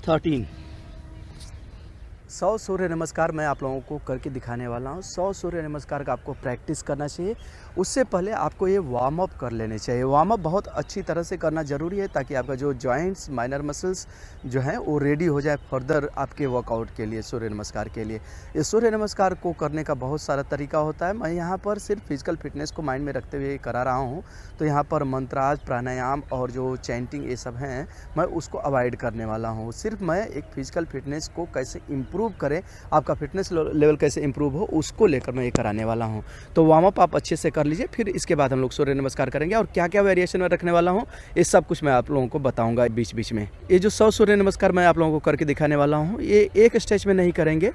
13। 100 सूर्य नमस्कार मैं आप लोगों को करके दिखाने वाला हूँ। 100 सूर्य नमस्कार का आपको प्रैक्टिस करना चाहिए। उससे पहले आपको ये वार्म अप कर लेने चाहिए। वार्म अप बहुत अच्छी तरह से करना ज़रूरी है ताकि आपका जो जॉइंट्स, माइनर मसल्स जो हैं वो रेडी हो जाए फर्दर आपके वर्कआउट के लिए, सूर्य नमस्कार के लिए। ये सूर्य नमस्कार को करने का बहुत सारा तरीका होता है। मैं यहाँ पर सिर्फ फिजिकल फिटनेस को माइंड में रखते हुए करा रहा हूँ। तो यहाँ पर मंत्राज, प्राणायाम और जो चैंटिंग ये सब हैं, मैं उसको अवॉइड करने वाला हूँ। सिर्फ मैं एक फिजिकल फिटनेस को कैसे इम्प्रूव करें, आपका फिटनेस लेवल कैसे इम्प्रूव हो, उसको लेकर मैं ये कराने वाला हूँ। तो वार्म अप आप अच्छे से कर लीजिए, फिर इसके बाद हम लोग सूर्य नमस्कार करेंगे। और क्या क्या वेरिएशन में रखने वाला हूँ ये सब कुछ मैं आप लोगों को बताऊँगा बीच बीच में। ये जो 100 सूर्य नमस्कार मैं आप लोगों को करके दिखाने वाला हूँ, ये एक स्टेज में नहीं करेंगे,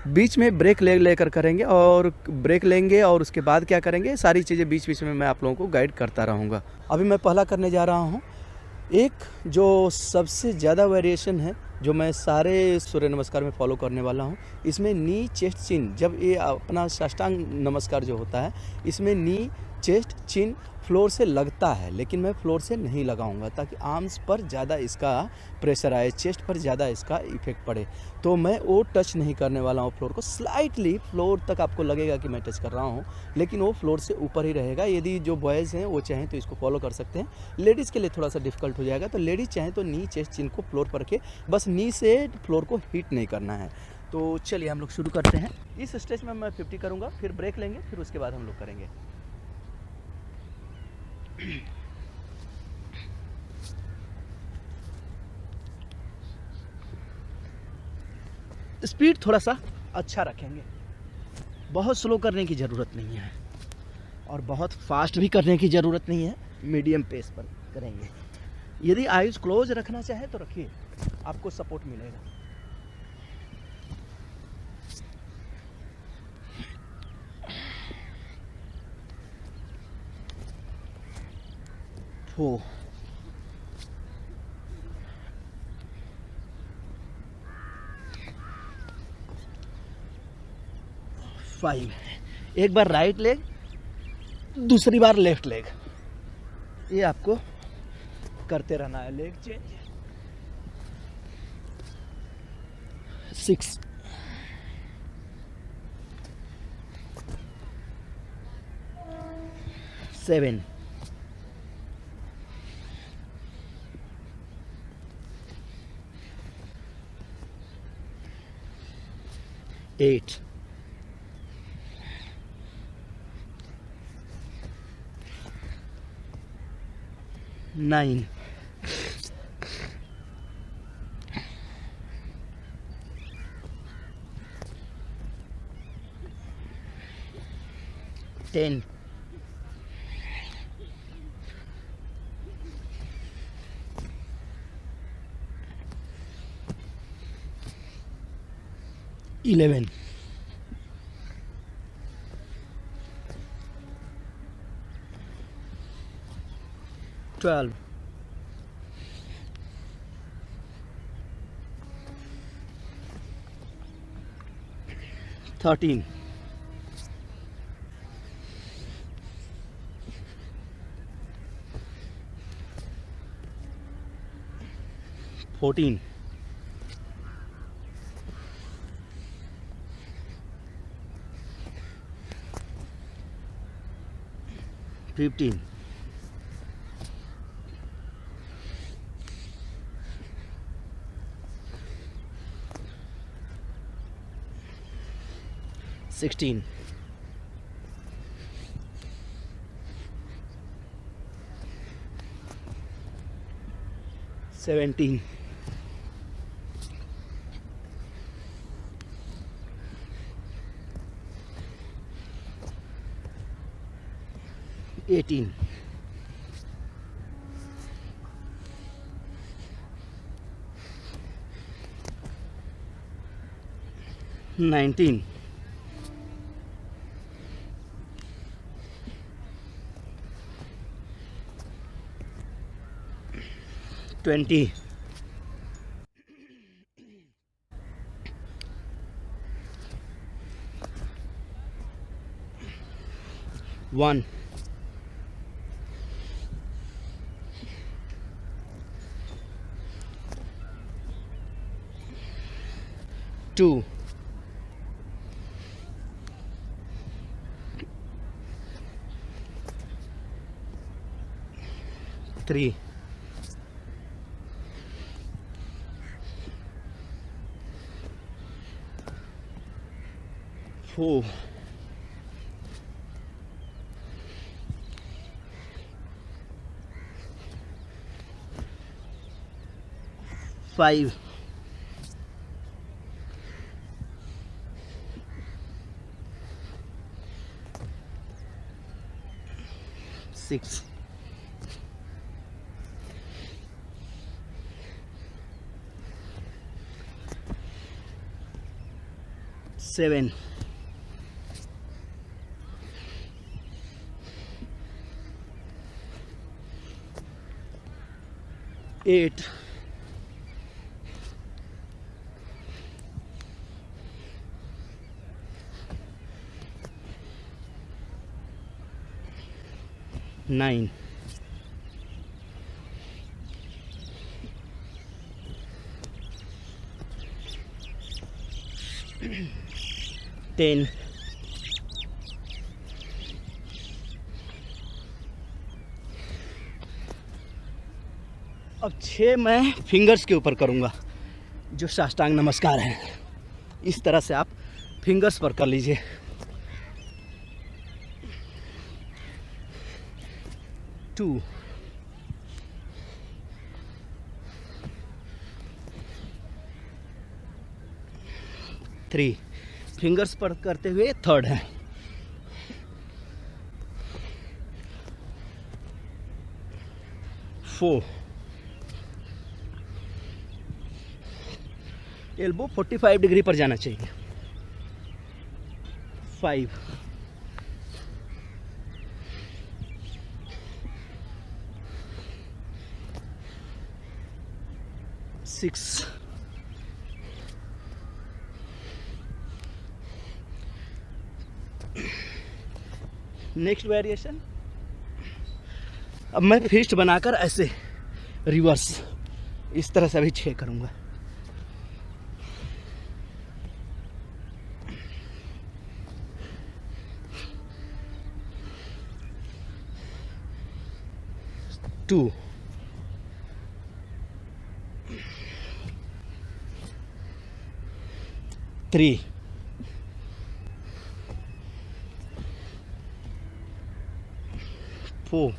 बीच में ब्रेक लेकर करेंगे। और ब्रेक लेंगे और उसके बाद क्या करेंगे, सारी चीज़ें बीच बीच में मैं आप लोगों को गाइड करता रहूँगा। अभी मैं पहला करने जा रहा हूँ। एक जो सबसे ज़्यादा वेरिएशन है, जो मैं सारे सूर्य नमस्कार में फॉलो करने वाला हूँ, इसमें नी, चेस्ट, चिन, जब ये अपना साष्टांग नमस्कार जो होता है, इसमें नी, चेस्ट, चिन फ्लोर से लगता है, लेकिन मैं फ्लोर से नहीं लगाऊंगा ताकि आर्म्स पर ज़्यादा इसका प्रेशर आए, चेस्ट पर ज़्यादा इसका इफेक्ट पड़े। तो मैं वो टच नहीं करने वाला हूँ फ्लोर को। स्लाइटली फ्लोर तक आपको लगेगा कि मैं टच कर रहा हूँ, लेकिन वो फ्लोर से ऊपर ही रहेगा। यदि जो बॉयज़ हैं वो चाहें तो इसको फॉलो कर सकते हैं। लेडीज़ के लिए थोड़ा सा डिफिकल्ट हो जाएगा, तो लेडीज़ चाहें तो नी, चेस्ट, चिन को फ्लोर पर के बस नी से फ्लोर को हिट नहीं करना है। तो चलिए हम लोग शुरू करते हैं। इस स्टेज में मैं 50 करूँगा, फिर ब्रेक लेंगे, फिर उसके बाद हम लोग करेंगे। स्पीड थोड़ा सा अच्छा रखेंगे, बहुत स्लो करने की ज़रूरत नहीं है और बहुत फास्ट भी करने की ज़रूरत नहीं है, मीडियम पेस पर करेंगे। यदि आईज क्लोज रखना चाहे तो रखिए, आपको सपोर्ट मिलेगा। हो 5, एक बार राइट लेग, दूसरी बार लेफ्ट लेग, ये आपको करते रहना है। Leg change. 6, 7, 8, 9, 10, 11, 12, 13, 14, 15, 16, 17, 18, 19, 20, 1, 2, 2, 3, 4, 5, 6, 7, 8, 9, 10, अब 6 मैं फिंगर्स के ऊपर करूँगा, जो साष्टांग नमस्कार है। इस तरह से आप फिंगर्स पर कर लीजिए। 2, 3, फिंगर्स पर करते हुए थर्ड है। 4, एल्बो 45 डिग्री पर जाना चाहिए। 5, 6, नेक्स्ट वेरिएशन, अब मैं फिस्ट बनाकर ऐसे रिवर्स इस तरह से अभी 6 करूँगा। 2, 3, 4,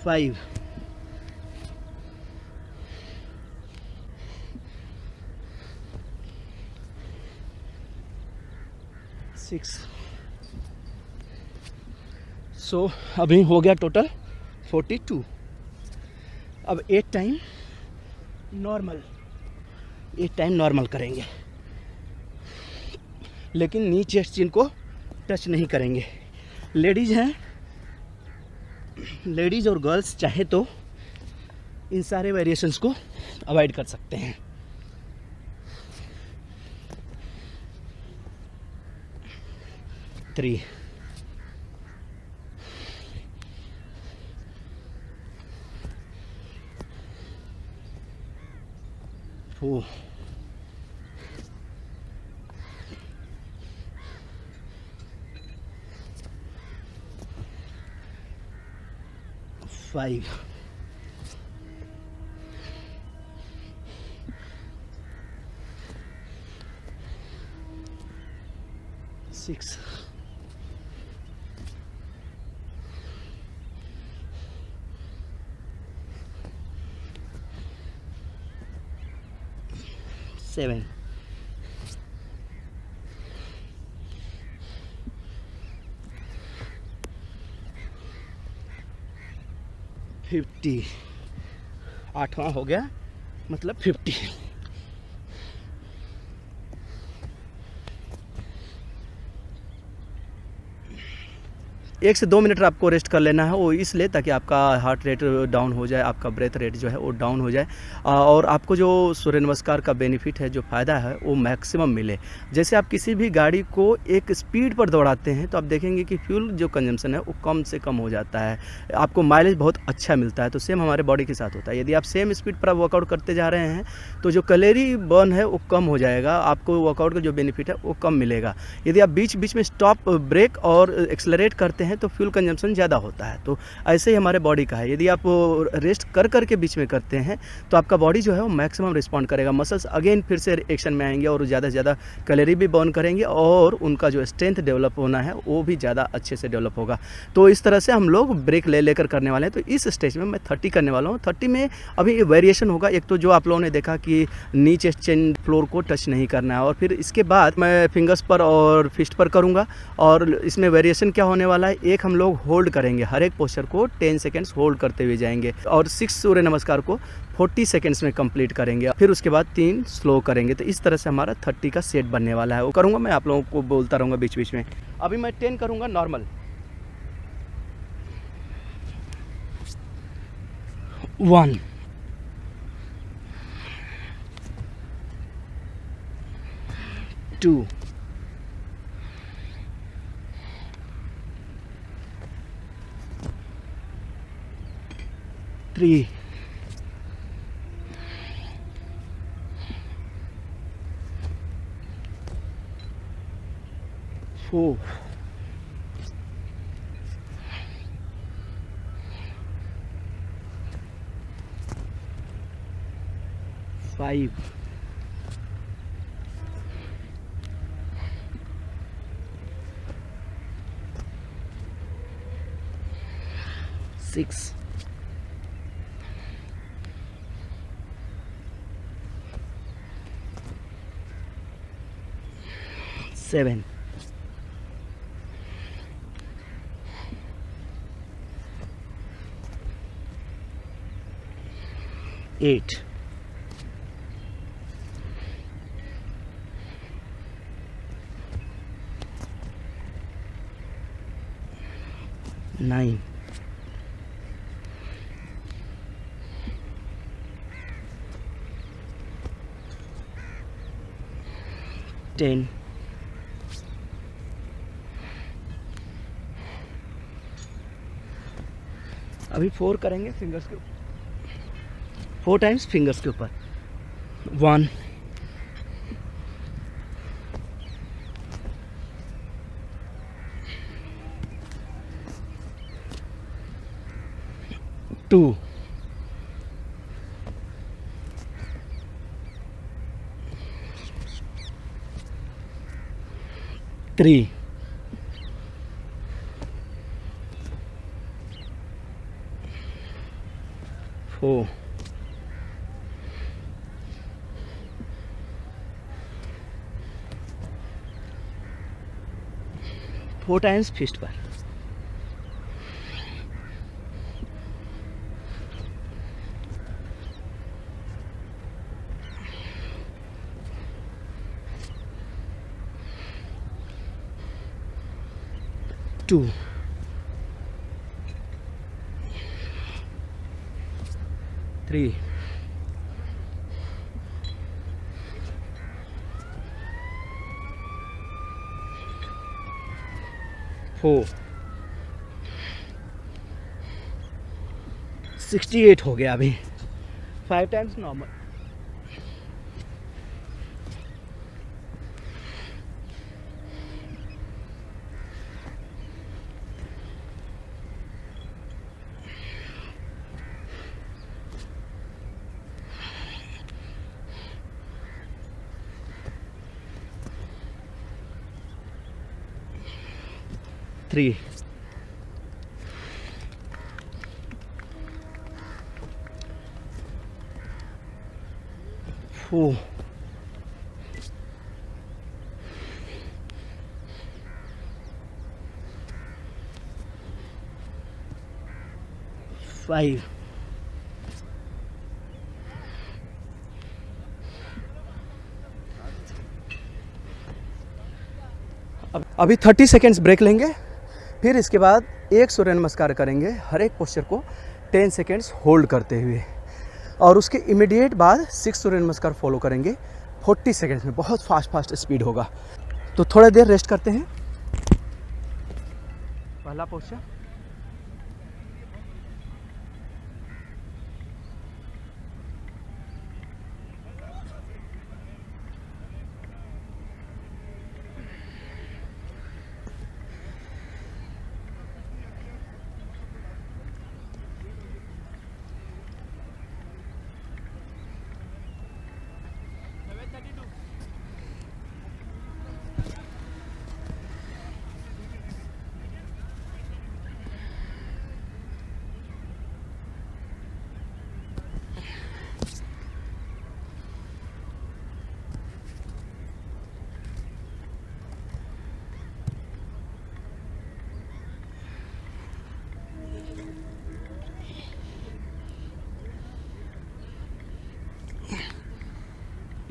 5, 6। सो अभी हो गया टोटल 42। अब 8 टाइम नॉर्मल करेंगे, लेकिन नी चेस्ट चिन को टच नहीं करेंगे। लेडीज और गर्ल्स चाहे तो इन सारे वेरिएशंस को अवॉइड कर सकते हैं। 3, 4, 5, 6, 7, 50, 8वां हो गया, मतलब 50। 1 से 2 मिनट आपको रेस्ट कर लेना है, वो इसलिए ताकि आपका हार्ट रेट डाउन हो जाए, आपका ब्रेथ रेट जो है वो डाउन हो जाए और आपको जो सूर्य नमस्कार का बेनिफिट है, जो फ़ायदा है वो मैक्सिमम मिले। जैसे आप किसी भी गाड़ी को एक स्पीड पर दौड़ाते हैं तो आप देखेंगे कि फ्यूल जो कंजम्पशन है वो कम से कम हो जाता है, आपको माइलेज बहुत अच्छा मिलता है। तो सेम हमारे बॉडी के साथ होता है, यदि आप सेम स्पीड पर आप वर्कआउट करते जा रहे हैं तो जो कैलोरी बर्न है वो कम हो जाएगा, आपको वर्कआउट का जो बेनिफिट है वो कम मिलेगा। यदि आप बीच बीच में स्टॉप ब्रेक और एक्सेलरेट करते हैं तो फ्यूल कंजम्पशन ज़्यादा होता है। तो ऐसे ही हमारे बॉडी का है, यदि आप रेस्ट कर कर के बीच में करते हैं तो आपका बॉडी जो है वो मैक्सिमम रिस्पॉन्ड करेगा, मसल्स अगेन फिर से एक्शन में आएंगे और ज़्यादा से ज़्यादा कैलोरी भी बर्न करेंगे और उनका जो स्ट्रेंथ डेवलप होना है वो भी ज़्यादा अच्छे से डेवलप होगा। तो इस तरह से हम लोग ब्रेक ले लेकर करने वाले हैं। तो इस स्टेज में मैं 30 करने वाला हूँ। 30 में अभी वेरिएशन होगा, एक तो जो आप लोगों ने देखा कि नी चेस्ट चेन फ्लोर को टच नहीं करना है, और फिर इसके बाद मैं फिंगर्स पर और फिस्ट पर करूँगा। और इसमें वेरिएशन क्या होने वाला है, एक हम लोग होल्ड करेंगे, हर एक पोस्चर को 10 सेकेंड्स होल्ड करते हुए जाएंगे और 6 सूर्य नमस्कार को 40 सेकेंड्स में कंप्लीट करेंगे, फिर उसके बाद 3 स्लो करेंगे। तो इस तरह से हमारा 30 का सेट बनने वाला है। वो करूँगा, मैं आप लोगों को बोलता रहूँगा बीच बीच में। अभी मैं 10 करूँगा नॉर्मल। 1 2 3 4 5 6 7 8 9 10 अभी 4 करेंगे फिंगर्स के ऊपर, 4 टाइम्स फिंगर्स के ऊपर। 1 2 3 4 4 टाइम्स फिस्ट पर। 2 3 4 68 हो गया। अभी 5 टाइम्स नॉर्मल। 3 4 5 अभी 30 सेकेंड्स ब्रेक लेंगे, फिर इसके बाद एक सूर्य नमस्कार करेंगे हर एक पोस्चर को 10 सेकेंड्स होल्ड करते हुए, और उसके इमीडिएट बाद 6 सूर्य नमस्कार फॉलो करेंगे 40 सेकेंड्स में। बहुत फास्ट स्पीड होगा। तो थोड़ा देर रेस्ट करते हैं। पहला पोस्चर,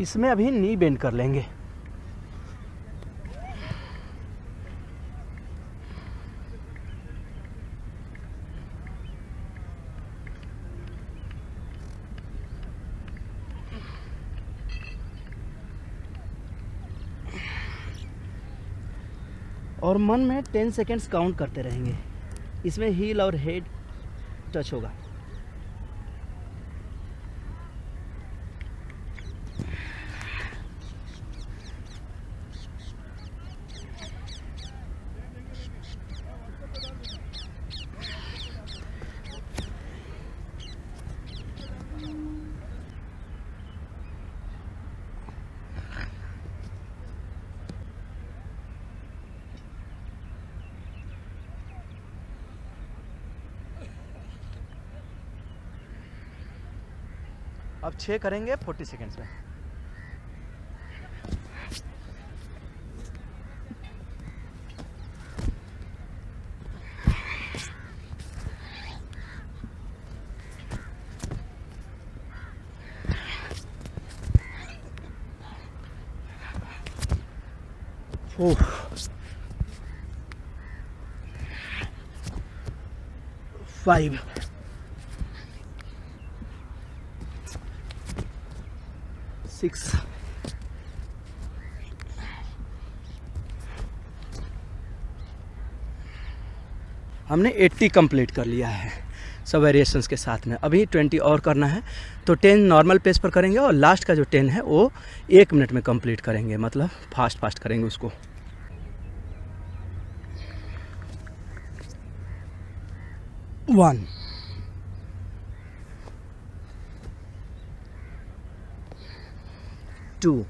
इसमें अभी नी बेंड कर लेंगे। और मन में 10 सेकेंड्स काउंट करते रहेंगे। इसमें हील और हेड टच होगा। अब 6 करेंगे 40 सेकेंड्स में। ओह, 5, 6, हमने 80 कंप्लीट कर लिया है सब वेरिएशंस के साथ में। अभी 20 और करना है। तो 10 नॉर्मल पेस पर करेंगे और लास्ट का जो 10 है वो 1 मिनट में कंप्लीट करेंगे, मतलब फास्ट करेंगे उसको। वन, 2,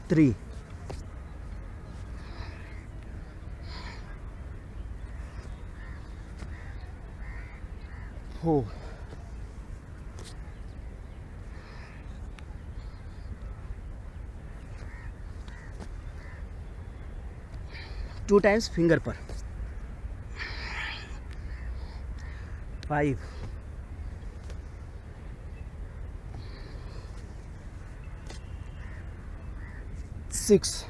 3, 4, 2 टाइम्स फिंगर पर, 5, 6,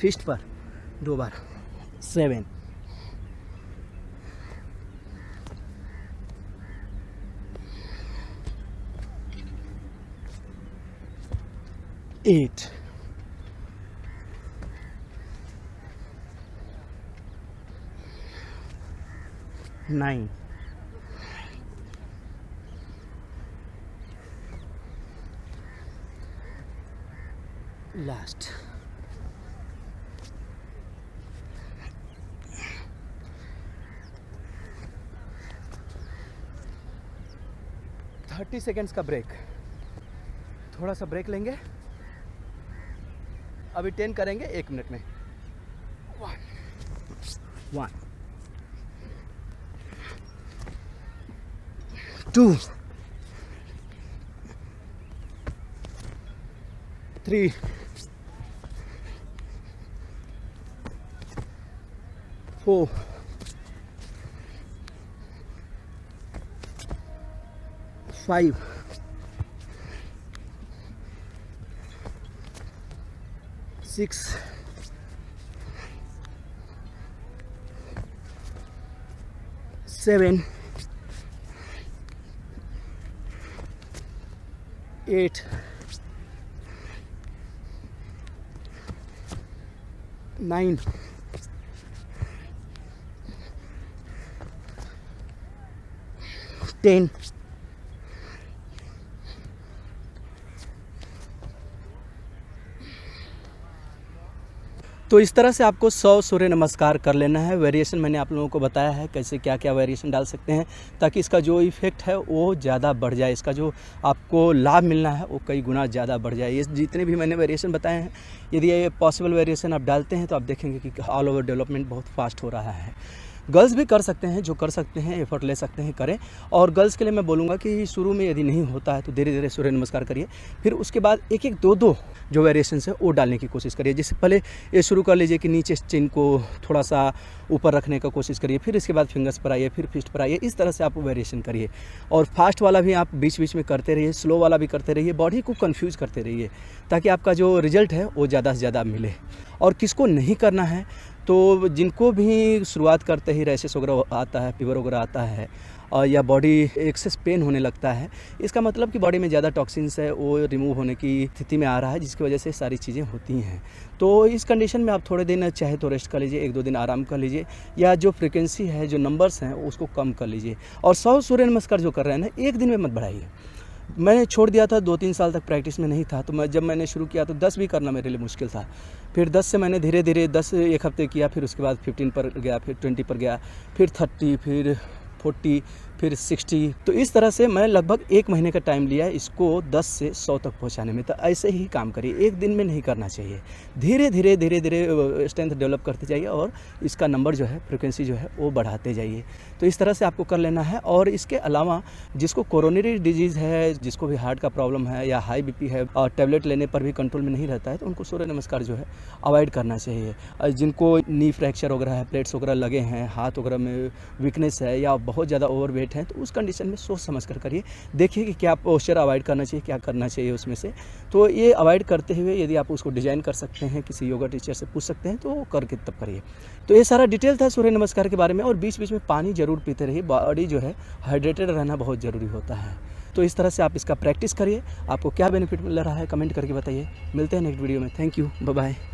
5 पर 2 बार, 7, 8, 9, लास्ट 30 सेकेंड्स का ब्रेक। थोड़ा सा ब्रेक लेंगे। अभी 10 करेंगे 1 मिनट में। 1, 2, 3, 4, 5, 6, 7, 8, 9, 10, तो इस तरह से आपको 100 सूर्य नमस्कार कर लेना है। वेरिएशन मैंने आप लोगों को बताया है कैसे क्या क्या वेरिएशन डाल सकते हैं ताकि इसका जो इफ़ेक्ट है वो ज़्यादा बढ़ जाए, इसका जो आपको लाभ मिलना है वो कई गुना ज़्यादा बढ़ जाए। ये जितने भी मैंने वेरिएशन बताए हैं, यदि ये पॉसिबल वेरिएशन आप डालते हैं तो आप देखेंगे कि ऑल ओवर डेवलपमेंट बहुत फास्ट हो रहा है। गर्ल्स भी कर सकते हैं, जो कर सकते हैं एफर्ट ले सकते हैं करें। और गर्ल्स के लिए मैं बोलूँगा कि शुरू में यदि नहीं होता है तो धीरे धीरे सूर्य नमस्कार करिए, फिर उसके बाद एक एक दो दो जो वेरिएशंस है वो डालने की कोशिश करिए। जिससे पहले ये शुरू कर लीजिए कि नीचे चिन को थोड़ा सा ऊपर रखने का कोशिश करिए, फिर इसके बाद फिंगर्स पर आइए, फिर फिस्ट पर आइए। इस तरह से आप वेरिएशन करिए और फास्ट वाला भी आप बीच बीच में करते रहिए, स्लो वाला भी करते रहिए, बॉडी को कन्फ्यूज़ करते रहिए ताकि आपका जो रिजल्ट है वो ज़्यादा से ज़्यादा मिले। और किसको नहीं करना है, तो जिनको भी शुरुआत करते ही रैशेस वगैरह आता है, फीवर वगैरह आता है और या बॉडी एक्सेस पेन होने लगता है, इसका मतलब कि बॉडी में ज़्यादा टॉक्सिन्स है वो रिमूव होने की स्थिति में आ रहा है, जिसकी वजह से सारी चीज़ें होती हैं। तो इस कंडीशन में आप थोड़े दिन चाहे तो रेस्ट कर लीजिए, 1-2 दिन आराम कर लीजिए, या जो फ्रिक्वेंसी है, जो नंबर्स हैं उसको कम कर लीजिए। और 100 सूर्य नमस्कार जो कर रहे हैं ना, एक दिन में मत बढ़ाइए। मैंने छोड़ दिया था, 2-3 साल तक प्रैक्टिस में नहीं था, तो जब मैंने शुरू किया तो 10 भी करना मेरे लिए मुश्किल था। फिर 10 से मैंने धीरे धीरे 10 एक हफ्ते किया, फिर उसके बाद 15 पर गया, फिर 20 पर गया, फिर 30, फिर 40, फिर 60। तो इस तरह से मैं लगभग 1 महीने का टाइम लिया इसको 10 से 100 तक पहुंचाने में। तो ऐसे ही काम करिए, एक दिन में नहीं करना चाहिए, धीरे धीरे स्ट्रेंथ डेवलप करते जाइए और इसका नंबर जो है, फ्रिक्वेंसी जो है वो बढ़ाते जाइए। तो इस तरह से आपको कर लेना है। और इसके अलावा जिसको कोरोनरी डिजीज़ है, जिसको भी हार्ट का प्रॉब्लम है या हाई बीपी है और टैबलेट लेने पर भी कंट्रोल में नहीं रहता है, तो उनको सूर्य नमस्कार जो है अवॉइड करना चाहिए। जिनको नी फ्रैक्चर वगैरह है, प्लेट्स वगैरह लगे हैं, हाथ वगैरह में वीकनेस है या बहुत ज़्यादा ओवरवेट है, तो उस कंडीशन में सोच समझ कर करिए। देखिए कि क्या पोस्चर अवॉइड करना चाहिए, क्या करना चाहिए उसमें से। तो ये अवॉइड करते हुए यदि आप उसको डिज़ाइन कर सकते हैं, किसी योगा टीचर से पूछ सकते हैं, तो वो करके तब करिए। तो ये सारा डिटेल था सूर्य नमस्कार के बारे में। और बीच बीच में पानी ज़रूर पीते रहिए, बॉडी जो है हाइड्रेटेड रहना बहुत ज़रूरी होता है। तो इस तरह से आप इसका प्रैक्टिस करिए। आपको क्या बेनिफिट मिल रहा है कमेंट करके बताइए। मिलते हैं नेक्स्ट वीडियो में। Thank you, bye bye.